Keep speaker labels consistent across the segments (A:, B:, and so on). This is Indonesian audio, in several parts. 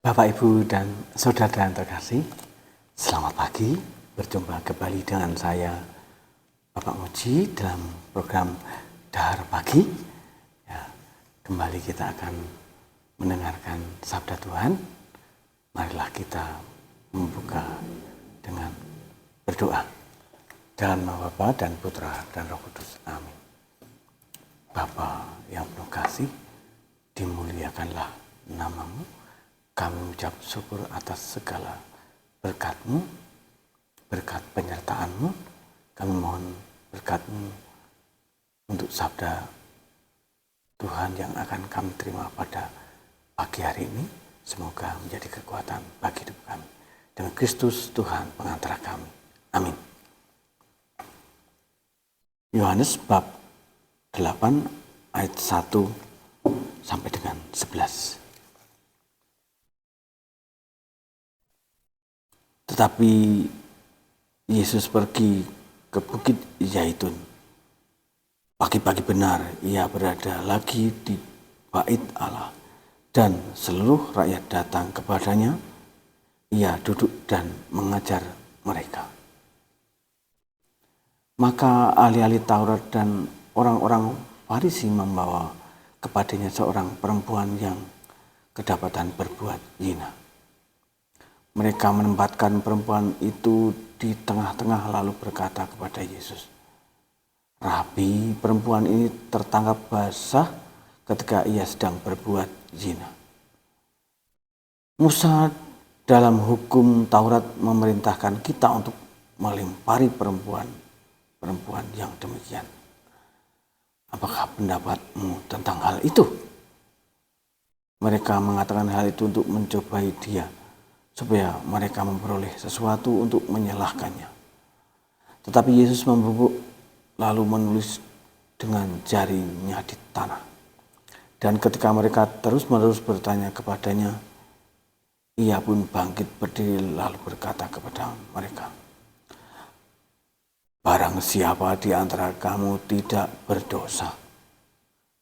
A: Bapak, Ibu, dan Saudara yang terkasih, selamat pagi. Berjumpa kembali dengan saya, Bapak Muji, dalam program Dahar Pagi. Ya, kembali kita akan mendengarkan Sabda Tuhan. Marilah kita membuka dengan berdoa. Dalam nama Bapa dan Putra dan Roh Kudus. Amin. Bapa yang penuh kasih, dimuliakanlah nama-Mu. Kami mengucap syukur atas segala berkat-Mu, berkat penyertaan-Mu. Kami mohon berkat-Mu untuk sabda Tuhan yang akan kami terima pada pagi hari ini. Semoga menjadi kekuatan bagi hidup kami. Dengan Kristus Tuhan pengantara kami. Amin. Yohanes bab 8 ayat 1 sampai dengan 11. Tetapi Yesus pergi ke Bukit Zaitun. Pagi-pagi benar ia berada lagi di bait Allah, dan seluruh rakyat datang kepadanya. Ia duduk dan mengajar mereka. Maka ahli-ahli Taurat dan orang-orang Farisi membawa kepadanya seorang perempuan yang kedapatan berbuat zina. Mereka menempatkan perempuan itu di tengah-tengah lalu berkata kepada Yesus, "Rabi, perempuan ini tertangkap basah ketika ia sedang berbuat zina. Musa dalam hukum Taurat memerintahkan kita untuk melempari perempuan yang demikian. Apakah pendapatmu tentang hal itu?" Mereka mengatakan hal itu untuk mencobai dia, supaya mereka memperoleh sesuatu untuk menyalahkannya. Tetapi Yesus membungkuk lalu menulis dengan jarinya di tanah. Dan ketika mereka terus-menerus bertanya kepadanya, ia pun bangkit berdiri lalu berkata kepada mereka, "Barang siapa di antara kamu tidak berdosa,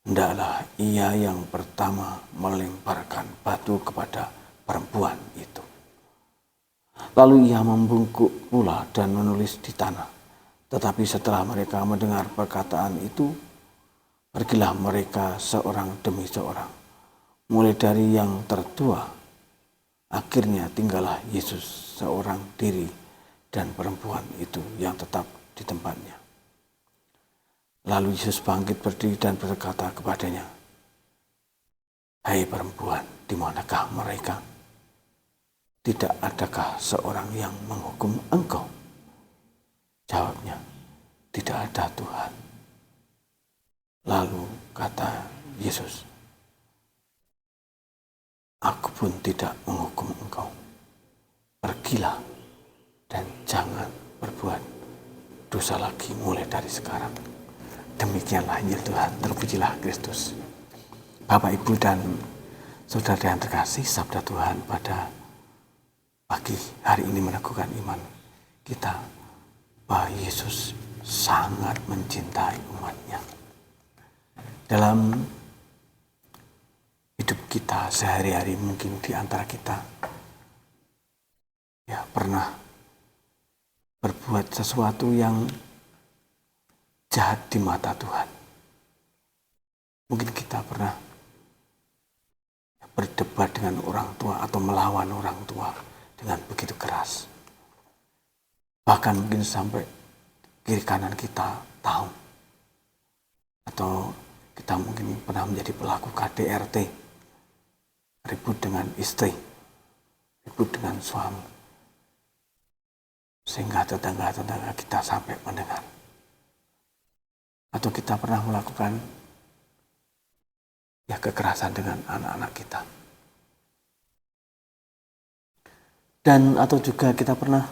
A: hendaklah ia yang pertama melemparkan batu kepada perempuan itu." Lalu ia membungkuk pula dan menulis di tanah. Tetapi setelah mereka mendengar perkataan itu, pergilah mereka seorang demi seorang, mulai dari yang tertua. Akhirnya tinggallah Yesus seorang diri dan perempuan itu yang tetap di tempatnya. Lalu Yesus bangkit berdiri dan berkata kepadanya, "Hai perempuan, di manakah mereka? Tidak adakah seorang yang menghukum engkau?" Jawabnya, "Tidak ada, Tuhan." Lalu kata Yesus, "Aku pun tidak menghukum engkau. Pergilah dan jangan berbuat dosa lagi mulai dari sekarang." Demikianlah Injil Tuhan. Terpujilah Kristus. Bapak, Ibu, dan Saudara yang terkasih, sabda Tuhan pada pagi hari ini meneguhkan iman kita bahwa Yesus sangat mencintai umatnya. Dalam hidup kita sehari-hari, mungkin di antara kita pernah berbuat sesuatu yang jahat di mata Tuhan. Mungkin kita pernah berdebat dengan orang tua atau melawan orang tua dengan begitu keras. Bahkan mungkin sampai kiri kanan kita tahu. Atau kita mungkin pernah menjadi pelaku KDRT. Ribut dengan istri, ribut dengan suami. Sehingga tetangga-tetangga kita sampai mendengar. Atau kita pernah melakukan kekerasan dengan anak-anak kita. Dan atau juga kita pernah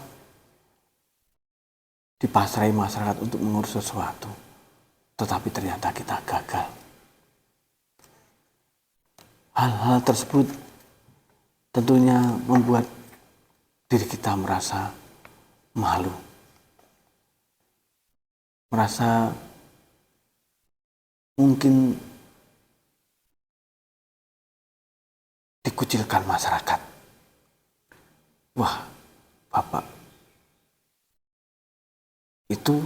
A: dipasrai masyarakat untuk mengurus sesuatu, tetapi ternyata kita gagal. Hal-hal tersebut tentunya membuat diri kita merasa malu, merasa mungkin dikucilkan masyarakat. wah, bapak itu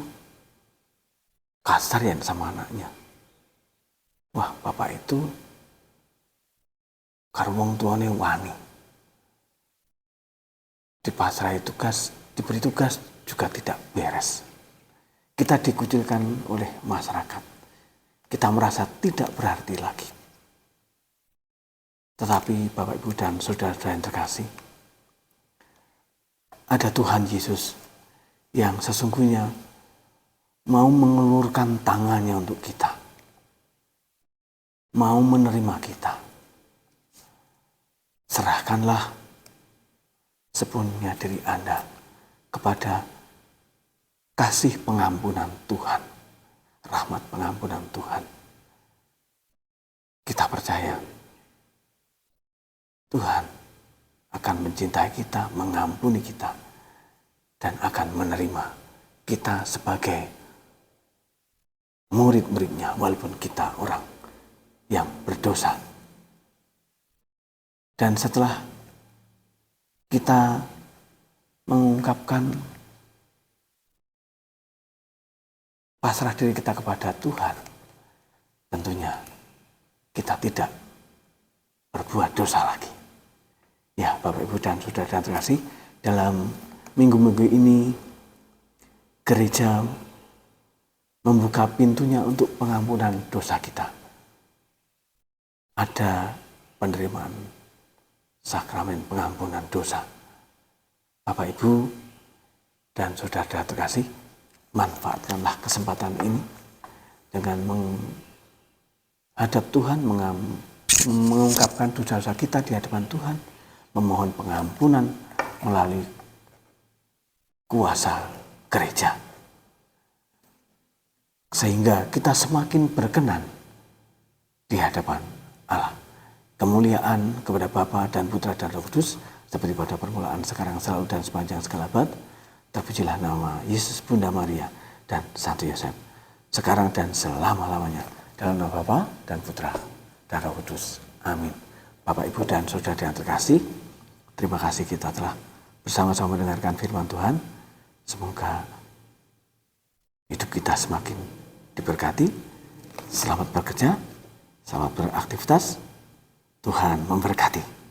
A: kasar ya sama anaknya. Wah, bapak itu karo wong tuane wani. Dipasrai tugas, diberi tugas juga tidak beres. Kita dikucilkan oleh masyarakat. Kita merasa tidak berarti lagi. Tetapi Bapak Ibu dan saudara-saudara yang terkasih, ada Tuhan Yesus yang sesungguhnya mau mengelurkan tangannya untuk kita. Mau menerima kita. Serahkanlah sepenuhnya diri Anda kepada kasih pengampunan Tuhan, rahmat pengampunan Tuhan. Kita percaya Tuhan akan mencintai kita, mengampuni kita, dan akan menerima kita sebagai murid-muridnya walaupun kita orang yang berdosa. Dan setelah kita mengungkapkan pasrah diri kita kepada Tuhan, tentunya kita tidak berbuat dosa lagi. Ya, Bapak Ibu dan saudara terkasih, dalam minggu-minggu ini gereja membuka pintunya untuk pengampunan dosa kita. Ada penerimaan sakramen pengampunan dosa. Bapak Ibu dan saudara terkasih, manfaatkanlah kesempatan ini dengan menghadap Tuhan, mengungkapkan dosa-dosa kita di hadapan Tuhan, memohon pengampunan melalui kuasa gereja. Sehingga kita semakin berkenan di hadapan Allah. Kemuliaan kepada Bapa dan Putra dan Roh Kudus, seperti pada permulaan, sekarang, selalu, dan sepanjang segala abad. Terpujilah nama Yesus, Bunda Maria, dan Santo Yosef, sekarang dan selama-lamanya. Dalam nama Bapa dan Putra dan Roh Kudus. Amin. Bapak, Ibu, dan saudara yang terkasih, terima kasih kita telah bersama-sama mendengarkan firman Tuhan. Semoga hidup kita semakin diberkati. Selamat bekerja, selamat beraktivitas. Tuhan memberkati.